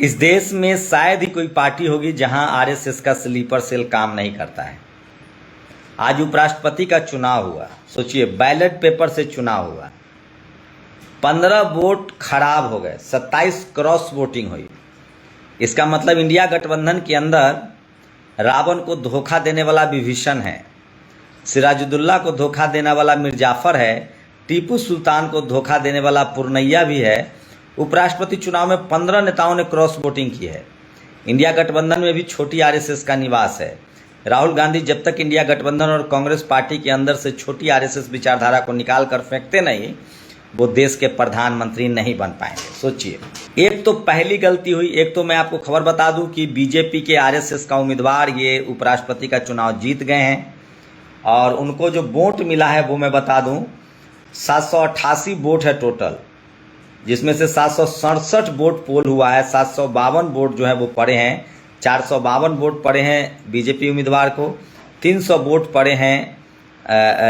इस देश में शायद ही कोई पार्टी होगी जहां आरएसएस का स्लीपर सेल काम नहीं करता है। आज उपराष्ट्रपति का चुनाव हुआ, सोचिए बैलेट पेपर से चुनाव हुआ, 15 वोट खराब हो गए, 27 क्रॉस वोटिंग हुई। इसका मतलब इंडिया गठबंधन के अंदर रावण को धोखा देने वाला विभीषण है, सिराजुद्दौला को धोखा देने वाला मिर्जाफर है, टीपू सुल्तान को धोखा देने वाला पुरनैया भी है। उपराष्ट्रपति चुनाव में 15 नेताओं ने क्रॉस वोटिंग की है। इंडिया गठबंधन में भी छोटी आरएसएस का निवास है। राहुल गांधी जब तक इंडिया गठबंधन और कांग्रेस पार्टी के अंदर से छोटी आरएसएस विचारधारा को निकाल कर फेंकते नहीं, वो देश के प्रधानमंत्री नहीं बन पाएंगे। सोचिए, एक तो पहली गलती हुई। एक तो मैं आपको खबर बता दूं कि बीजेपी के आरएसएस का उम्मीदवार ये उपराष्ट्रपति का चुनाव जीत गए हैं और उनको जो वोट मिला है वो मैं बता दूं 788 वोट है टोटल, जिसमें से 767 वोट पोल हुआ है, 752 वोट जो है वो पड़े हैं, 452 वोट पड़े हैं बीजेपी उम्मीदवार को, 300 वोट पड़े हैं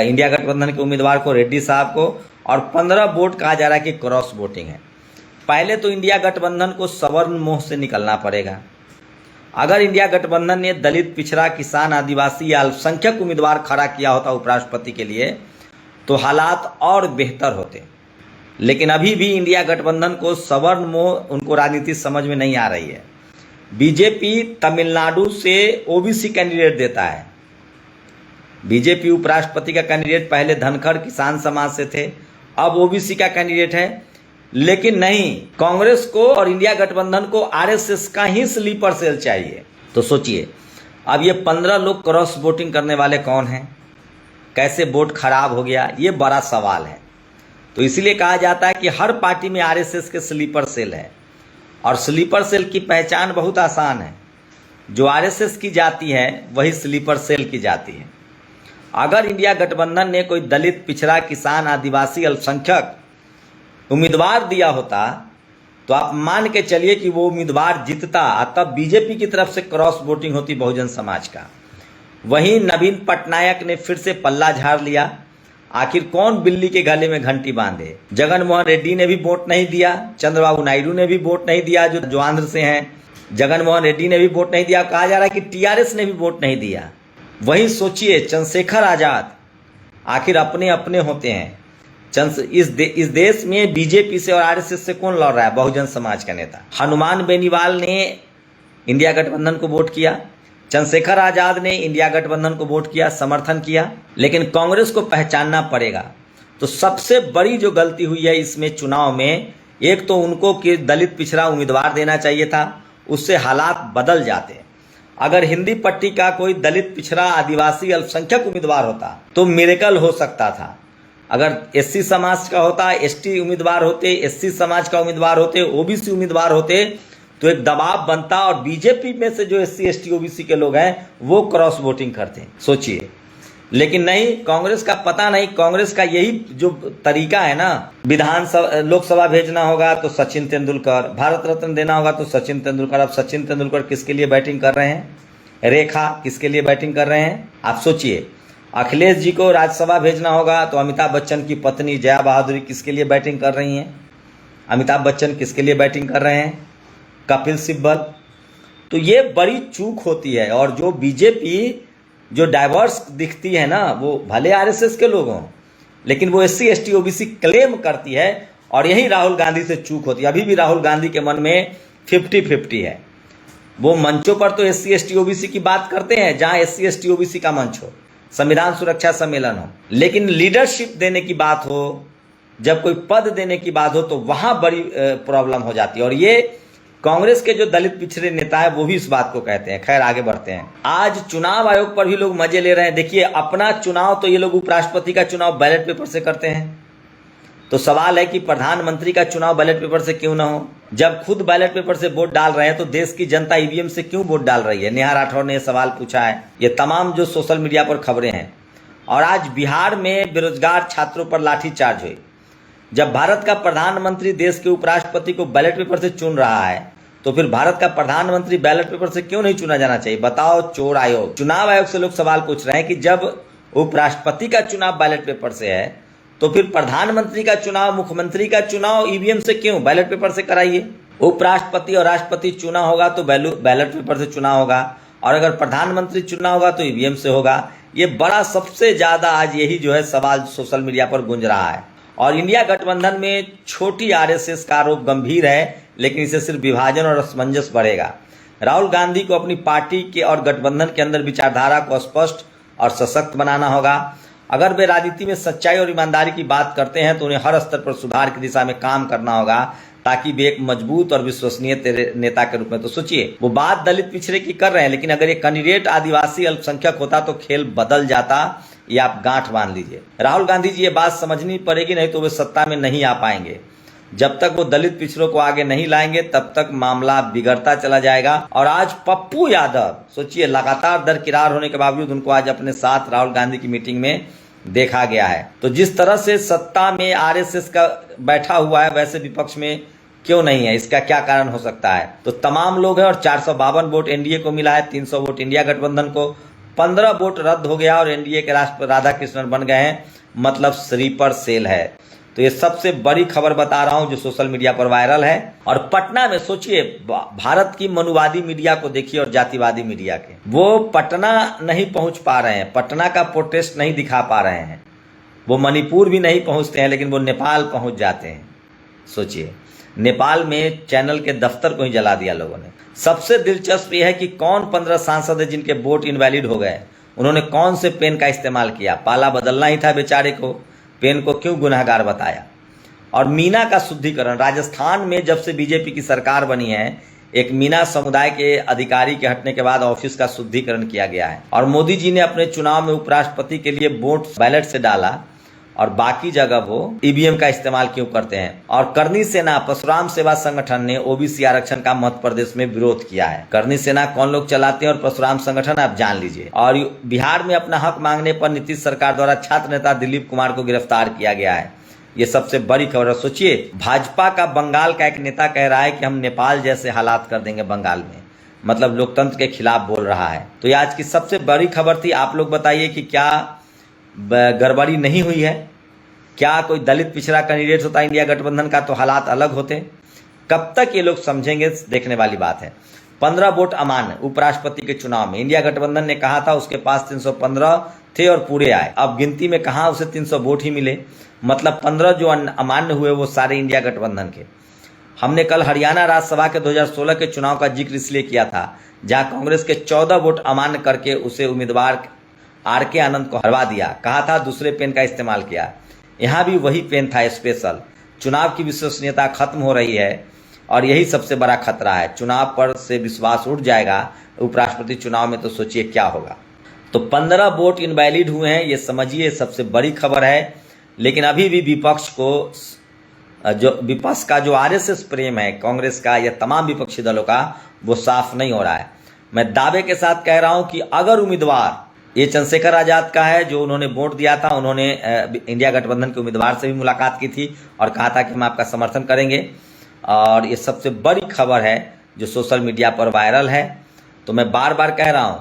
इंडिया गठबंधन के उम्मीदवार को, रेड्डी साहब को, और 15 वोट कहा जा रहा है कि क्रॉस वोटिंग है। पहले तो इंडिया गठबंधन को सवर्ण मोह से निकलना पड़ेगा। अगर इंडिया गठबंधन ने दलित, पिछड़ा, किसान, आदिवासी या अल्पसंख्यक उम्मीदवार खड़ा किया होता उपराष्ट्रपति के लिए तो हालात और बेहतर होते। लेकिन अभी भी इंडिया गठबंधन को सवर्ण मोह, उनको राजनीति समझ में नहीं आ रही है। बीजेपी तमिलनाडु से ओबीसी कैंडिडेट देता है। बीजेपी उपराष्ट्रपति का कैंडिडेट पहले धनखड़ किसान समाज से थे, अब ओबीसी का कैंडिडेट है। लेकिन नहीं, कांग्रेस को और इंडिया गठबंधन को आरएसएस का ही स्लीपर सेल चाहिए। तो सोचिए, अब ये 15 लोग क्रॉस वोटिंग करने वाले कौन हैं, कैसे वोट खराब हो गया, ये बड़ा सवाल है। तो इसलिए कहा जाता है कि हर पार्टी में आरएसएस के स्लीपर सेल है, और स्लीपर सेल की पहचान बहुत आसान है। जो आरएसएस की जाती है वही स्लीपर सेल की जाती है। अगर इंडिया गठबंधन ने कोई दलित, पिछड़ा, किसान, आदिवासी, अल्पसंख्यक उम्मीदवार दिया होता तो आप मान के चलिए कि वो उम्मीदवार जीतता, तब बीजेपी की तरफ से क्रॉस वोटिंग होती बहुजन समाज का। वहीं नवीन पटनायक ने फिर से पल्ला झाड़ लिया। आखिर कौन बिल्ली के गले में घंटी बांधे। जगन मोहन रेड्डी ने भी वोट नहीं दिया, चंद्रबाबू नायडू ने भी वोट नहीं दिया, जो आंध्र से हैं। जगन मोहन रेड्डी ने भी वोट नहीं दिया। कहा जा रहा है कि टीआरएस ने भी वोट नहीं दिया। वहीं सोचिए, चंद्रशेखर आजाद, आखिर अपने अपने होते हैं। इस देश में बीजेपी से और आरएसएस से कौन लड़ रहा है? बहुजन समाज का नेता। हनुमान बेनीवाल ने इंडिया गठबंधन को वोट किया, चंद्रशेखर आजाद ने इंडिया गठबंधन को वोट किया, समर्थन किया। लेकिन कांग्रेस को पहचानना पड़ेगा। तो सबसे बड़ी जो गलती हुई है इसमें चुनाव में, एक तो उनको कि दलित, पिछड़ा उम्मीदवार देना चाहिए था, उससे हालात बदल जाते। अगर हिंदी पट्टी का कोई दलित, पिछड़ा, आदिवासी, अल्पसंख्यक उम्मीदवार होता तो मिरेकल हो सकता था। अगर एससी समाज का होता, एसटी उम्मीदवार होते, एससी समाज का उम्मीदवार होते, ओबीसी उम्मीदवार होते, तो एक दबाव बनता और बीजेपी में से जो एससी, एसटी, ओबीसी के लोग हैं वो क्रॉस वोटिंग करते। सोचिए, लेकिन नहीं, कांग्रेस का पता नहीं। कांग्रेस का यही जो तरीका है ना, विधानसभा, लोकसभा भेजना होगा तो सचिन तेंदुलकर, भारत रत्न देना होगा तो सचिन तेंदुलकर। अब सचिन तेंदुलकर किसके लिए बैटिंग कर रहे हैं? रेखा किसके लिए बैटिंग कर रहे हैं? आप सोचिए। अखिलेश जी को राज्यसभा भेजना होगा तो अमिताभ बच्चन की पत्नी जया बहादुरी किसके लिए बैटिंग कर रही हैं? अमिताभ बच्चन किसके लिए बैटिंग कर रहे हैं? कपिल सिब्बल। तो ये बड़ी चूक होती है। और जो बीजेपी जो डाइवर्स दिखती है ना, वो भले आरएसएस के लोग हों, लेकिन वो एससी, एसटी, ओबीसी क्लेम करती है। और यही राहुल गांधी से चूक होती है। अभी भी राहुल गांधी के मन में 50-50 है। वो मंचों पर तो एससी, एसटी, ओबीसी की बात करते हैं, जहां एससी, एसटी, ओबीसी का मंच हो, संविधान सुरक्षा सम्मेलन हो, लेकिन लीडरशिप देने की बात हो, जब कोई पद देने की बात हो, तो वहां बड़ी प्रॉब्लम हो जाती है। और ये कांग्रेस के जो दलित, पिछड़े नेता है वो भी इस बात को कहते हैं। खैर, आगे बढ़ते हैं। आज चुनाव आयोग पर भी लोग मजे ले रहे हैं। देखिए, अपना चुनाव तो ये लोग उपराष्ट्रपति का चुनाव बैलेट पेपर से करते हैं। तो सवाल है कि प्रधानमंत्री का चुनाव बैलेट पेपर से क्यों ना हो? जब खुद बैलेट पेपर से वोट डाल रहे हैं तो देश की जनता ईवीएम से क्यों वोट डाल रही है? नेहा राठौर ने यह सवाल पूछा है। ये तमाम जो सोशल मीडिया पर खबरें हैं। और आज बिहार में बेरोजगार छात्रों पर लाठीचार्ज हुई। जब भारत का प्रधानमंत्री देश के उपराष्ट्रपति को बैलेट पेपर से चुन रहा है, तो फिर भारत का प्रधानमंत्री बैलेट पेपर से क्यों नहीं चुना जाना चाहिए? बताओ, चोर आयोग। चुनाव आयोग से लोग सवाल पूछ रहे हैं कि जब उपराष्ट्रपति का चुनाव बैलेट पेपर से है, तो फिर प्रधानमंत्री का चुनाव, मुख्यमंत्री का चुनाव ईवीएम से क्यों? बैलेट पेपर से कराइए। उपराष्ट्रपति और राष्ट्रपति चुना होगा तो बैलेट पेपर से चुना होगा, और अगर प्रधानमंत्री चुना होगा तो ईवीएम से होगा। ये बड़ा सबसे ज्यादा आज यही जो है सवाल सोशल मीडिया पर गूंज रहा है। और इंडिया गठबंधन में छोटी आरएसएस का आरोप गंभीर है, लेकिन इससे सिर्फ विभाजन और असमंजस बढ़ेगा। राहुल गांधी को अपनी पार्टी के और गठबंधन के अंदर विचारधारा को स्पष्ट और सशक्त बनाना होगा। अगर वे राजनीति में सच्चाई और ईमानदारी की बात करते हैं तो उन्हें हर स्तर पर सुधार की दिशा में काम करना होगा, ताकि वे एक मजबूत और विश्वसनीय नेता के रूप में। तो सोचिए, वो बात दलित पिछड़े की कर रहे हैं, लेकिन अगर ये कैंडिडेट आदिवासी अल्पसंख्यक होता तो खेल बदल जाता। ये आप गांठ बांध लीजिए। राहुल गांधी जी ये बात समझनी पड़ेगी, नहीं तो वे सत्ता में नहीं आ पाएंगे। जब तक वो दलित पिछड़ों को आगे नहीं लाएंगे तब तक मामला बिगड़ता चला जाएगा। और आज पप्पू यादव, सोचिए, लगातार दरकिनार होने के बावजूद उनको आज अपने साथ राहुल गांधी की मीटिंग में देखा गया है। तो जिस तरह से सत्ता में आरएसएस का बैठा हुआ है, वैसे विपक्ष में क्यों नहीं है? इसका क्या कारण हो सकता है? तो तमाम लोग हैं और 452 वोट एनडीए को मिला है, 300 वोट इंडिया गठबंधन को, 15 वोट रद्द हो गया और एनडीए के राष्ट्रपति राधाकृष्णन बन गए हैं, मतलब स्लीपर सेल है। तो ये सबसे बड़ी खबर बता रहा हूं जो सोशल मीडिया पर वायरल है। और पटना में सोचिए, भारत की मनुवादी मीडिया को देखिए और जातिवादी मीडिया के, वो पटना नहीं पहुंच पा रहे हैं, पटना का प्रोटेस्ट नहीं दिखा पा रहे हैं। वो मणिपुर भी नहीं पहुंचते हैं, लेकिन वो नेपाल पहुंच जाते हैं। सोचिए, नेपाल में चैनल के दफ्तर को ही जला दिया लोगों ने। सबसे दिलचस्प यह है कि कौन 15 सांसद है जिनके वोट इनवैलिड हो गए। उन्होंने कौन से पेन का इस्तेमाल किया? पाला बदलना ही था बेचारे को, पेन को क्यों गुनहगार बताया? और मीना का शुद्धिकरण, राजस्थान में जब से बीजेपी की सरकार बनी है, एक मीना समुदाय के अधिकारी के हटने के बाद ऑफिस का शुद्धिकरण किया गया है। और मोदी जी ने अपने चुनाव में उपराष्ट्रपति के लिए वोट बैलेट से डाला और बाकी जगह वो ईवीएम का इस्तेमाल क्यों करते हैं? और करनी सेना परशुराम सेवा संगठन ने ओबीसी आरक्षण का मध्य प्रदेश में विरोध किया है। करनी सेना कौन लोग चलाते हैं और परशुराम संगठन आप जान लीजिए। और बिहार में अपना हक मांगने पर नीतीश सरकार द्वारा छात्र नेता दिलीप कुमार को गिरफ्तार किया गया है। ये सबसे बड़ी खबर है। सोचिए, भाजपा का बंगाल का एक नेता कह रहा है कि हम नेपाल जैसे हालात कर देंगे बंगाल में, मतलब लोकतंत्र के खिलाफ बोल रहा है। तो ये आज की सबसे बड़ी खबर थी। आप लोग बताइए कि क्या गड़बड़ी नहीं हुई है? क्या कोई दलित पिछड़ा कैंडिडेट होता इंडिया गठबंधन का तो हालात अलग होते। कब तक ये लोग समझेंगे, देखने वाली बात है। 15 वोट अमान्य उपराष्ट्रपति के चुनाव में इंडिया गठबंधन ने कहा था उसके पास 315 थे और पूरे आए। अब गिनती में कहा उसे 300 वोट ही मिले, मतलब 15 जो अमान्य हुए वो सारे इंडिया गठबंधन के। हमने कल हरियाणा राज्यसभा के 2016 के चुनाव का जिक्र इसलिए किया था, जहां कांग्रेस के 14 वोट अमान्य करके उसे उम्मीदवार आर.के. आनंद को हरवा दिया। कहा था दूसरे पेन का इस्तेमाल किया। यहाँ भी वही पेन था स्पेशल। चुनाव की विश्वसनीयता खत्म हो रही है और यही सबसे बड़ा खतरा है। चुनाव पर से विश्वास उठ जाएगा उपराष्ट्रपति चुनाव में, तो सोचिए क्या होगा। तो 15 वोट इनवैलिड हुए हैं, ये समझिए सबसे बड़ी खबर है। लेकिन अभी भी विपक्ष का जो आरएसएस प्रेम है कांग्रेस का या तमाम विपक्षी दलों का, वो साफ नहीं हो रहा है। मैं दावे के साथ कह रहा हूं कि अगर उम्मीदवार, ये चंद्रशेखर आजाद का है जो उन्होंने वोट दिया था, उन्होंने इंडिया गठबंधन के उम्मीदवार से भी मुलाकात की थी और कहा था कि हम आपका समर्थन करेंगे। और ये सबसे बड़ी खबर है जो सोशल मीडिया पर वायरल है। तो मैं बार बार कह रहा हूं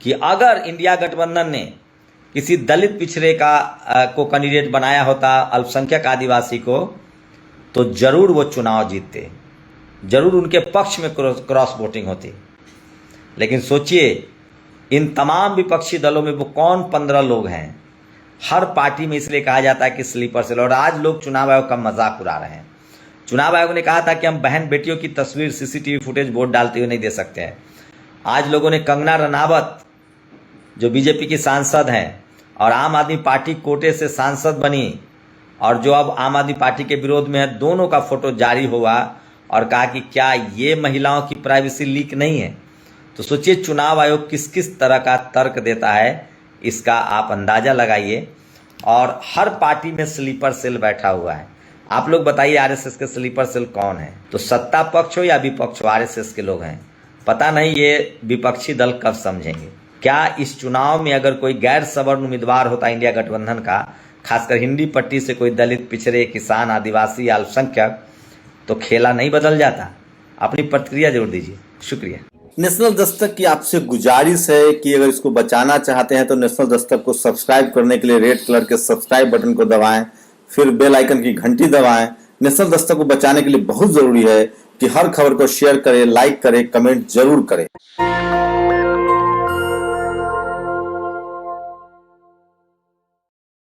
कि अगर इंडिया गठबंधन ने किसी दलित पिछड़े को कैंडिडेट बनाया होता, अल्पसंख्यक आदिवासी को, तो जरूर वो चुनाव जीतते, जरूर उनके पक्ष में क्रॉस वोटिंग होती। लेकिन सोचिए, इन तमाम विपक्षी दलों में वो कौन 15 लोग हैं। हर पार्टी में इसलिए कहा जाता है कि स्लीपर सेल। और आज लोग चुनाव आयोग का मजाक उड़ा रहे हैं। चुनाव आयोग ने कहा था कि हम बहन बेटियों की तस्वीर सीसीटीवी फुटेज वोट डालते हुए नहीं दे सकते हैं। आज लोगों ने कंगना रनावत, जो बीजेपी की सांसद हैं और आम आदमी पार्टी कोटे से सांसद बनी और जो अब आम आदमी पार्टी के विरोध में है, दोनों का फोटो जारी हुआ और कहा कि क्या ये महिलाओं की प्राइवेसी लीक नहीं है। तो सोचिए चुनाव आयोग किस किस तरह का तर्क देता है, इसका आप अंदाजा लगाइए। और हर पार्टी में स्लीपर सेल बैठा हुआ है। आप लोग बताइए आरएसएस के स्लीपर सेल कौन है? तो सत्ता पक्ष हो या विपक्ष हो, आरएसएस के लोग हैं। पता नहीं ये विपक्षी दल कब समझेंगे। क्या इस चुनाव में अगर कोई गैर सवर्ण उम्मीदवार होता इंडिया गठबंधन का, खासकर हिंदी पट्टी से कोई दलित पिछड़े, किसान, आदिवासी, अल्पसंख्यक, तो खेला नहीं बदल जाता? अपनी प्रतिक्रिया जरूर दीजिए। शुक्रिया। नेशनल दस्तक की आपसे गुजारिश है कि अगर इसको बचाना चाहते हैं तो नेशनल दस्तक को सब्सक्राइब करने के लिए रेड कलर के सब्सक्राइब बटन को दबाएं, फिर बेल आइकन की घंटी दबाएं। नेशनल दस्तक को बचाने के लिए बहुत जरूरी है कि हर खबर को शेयर करें, लाइक करें, कमेंट जरूर करें।